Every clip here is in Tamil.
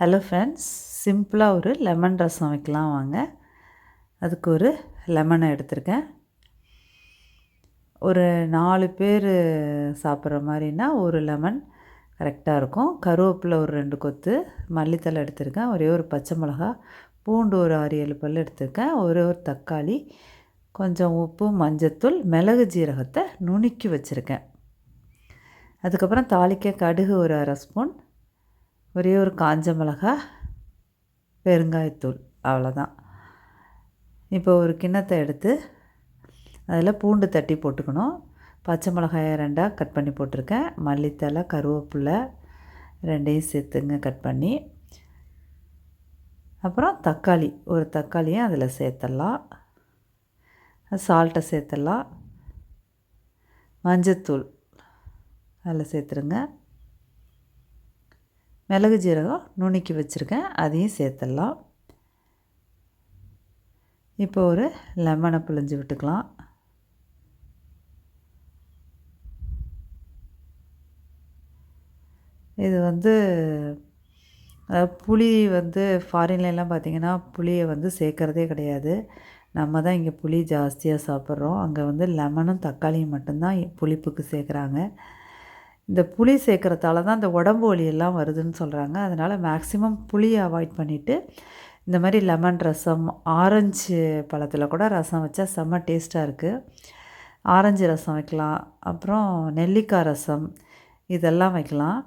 ஹலோ ஃப்ரெண்ட்ஸ், சிம்பிளாக ஒரு லெமன் ரசம் வைக்கலாம் வாங்க. அதுக்கு ஒரு லெமனை எடுத்திருக்கேன். ஒரு 4 பேர் சாப்பிட்ற மாதிரினா ஒரு லெமன் கரெக்டாக இருக்கும். கருவேப்பிலை ஒரு 2 கொத்து, மல்லித்தழை எடுத்திருக்கேன், ஒரே ஒரு பச்சை மிளகா, பூண்டு ஒரு 6-7 பல் எடுத்திருக்கேன், ஒரே ஒரு தக்காளி, கொஞ்சம் உப்பு, மஞ்சத்தூள், மிளகு ஜீரகத்தை நுணுக்கி வச்சுருக்கேன். அதுக்கப்புறம் தாளிக்க கடுகு ஒரு 1/2 ஸ்பூன், ஒரே ஒரு காஞ்ச மிளகா, பெருங்காயத்தூள், அவ்வளோதான். இப்போ ஒரு கிண்ணத்தை எடுத்து அதில் பூண்டு தட்டி போட்டுக்கணும். பச்சை மிளகாயை 2ஆக கட் பண்ணி போட்டிருக்கேன். மல்லித்தழை, கருவேப்பிலை 2ஐயும் சேர்த்துங்க கட் பண்ணி. அப்புறம் தக்காளி, ஒரு தக்காளியும் அதில் சேர்த்துடலாம். சால்ட்டை சேர்த்துடலாம். மஞ்சத்தூள் அதில் சேர்த்துருங்க. மிளகு ஜீரகம் நுணுக்கி வச்சுருக்கேன், அதையும் சேர்த்துடலாம். இப்போ ஒரு லெமனை பிழிஞ்சு விட்டுக்கலாம். இது புளி ஃபாரின்லலாம் பார்த்திங்கன்னா புளியை சேர்க்குறதே கிடையாது. நம்ம தான் இங்கே புளி ஜாஸ்தியாக சாப்பிட்றோம். அங்கே லெமனும் தக்காளியும் மட்டும்தான் புளிப்புக்கு சேர்க்குறாங்க. இந்த புளி சேர்க்குறதால தான் இந்த உடம்பு வலியெல்லாம் வருதுன்னு சொல்கிறாங்க. அதனால் மேக்ஸிமம் புளியை அவாய்ட் பண்ணிவிட்டு இந்த மாதிரி லெமன் ரசம், ஆரஞ்சு பழத்தில் கூட ரசம் வச்சா செம்ம டேஸ்ட்டாக இருக்குது. ஆரஞ்சு ரசம் வைக்கலாம், அப்புறம் நெல்லிக்காய் ரசம், இதெல்லாம் வைக்கலாம்.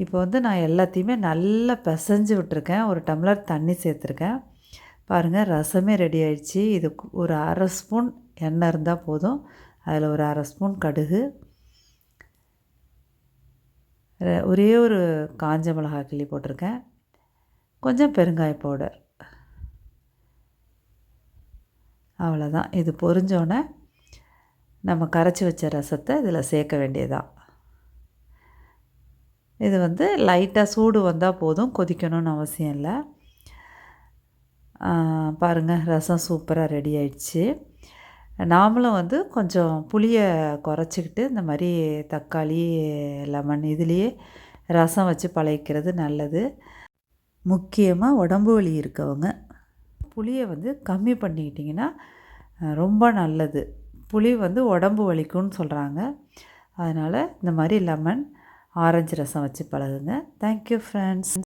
இப்போ நான் எல்லாத்தையுமே நல்லா பிசைஞ்சு விட்டுருக்கேன். ஒரு டம்ளர் தண்ணி சேர்த்துருக்கேன். பாருங்கள், ரசமே ரெடி ஆயிடுச்சு. இதுக்கு ஒரு 1/2 ஸ்பூன் எண்ணெய் இருந்தால் போதும். அதில் ஒரு 1/2 ஸ்பூன் கடுகு, ஒரே ஒரு காஞ்ச மிளகாய் கிள்ளி போட்டிருக்கேன், கொஞ்சம் பெருங்காய பவுடர், அவ்வளோதான். இது பொரிஞ்சோன்னே நம்ம கரைச்சி வச்ச ரசத்தை இதில் சேர்க்க வேண்டியதான். இது லைட்டாக சூடு வந்தால் போதும், கொதிக்கணும்னு அவசியம் இல்லை. பாருங்கள், ரசம் சூப்பராக ரெடி ஆயிடுச்சு. நாமளும் கொஞ்சம் புளியை குறைச்சிக்கிட்டு இந்த மாதிரி தக்காளி, லெமன் இதுலேயே ரசம் வச்சு பழகிக்கிறது நல்லது. முக்கியமாக உடம்பு வலி இருக்கவங்க புளியை கம்மி பண்ணிக்கிட்டிங்கன்னா ரொம்ப நல்லது. புளி உடம்பு வலிக்கும்னு சொல்கிறாங்க. அதனால் இந்த மாதிரி லெமன், ஆரஞ்சு ரசம் வச்சு பழகுங்க. Thank you friends.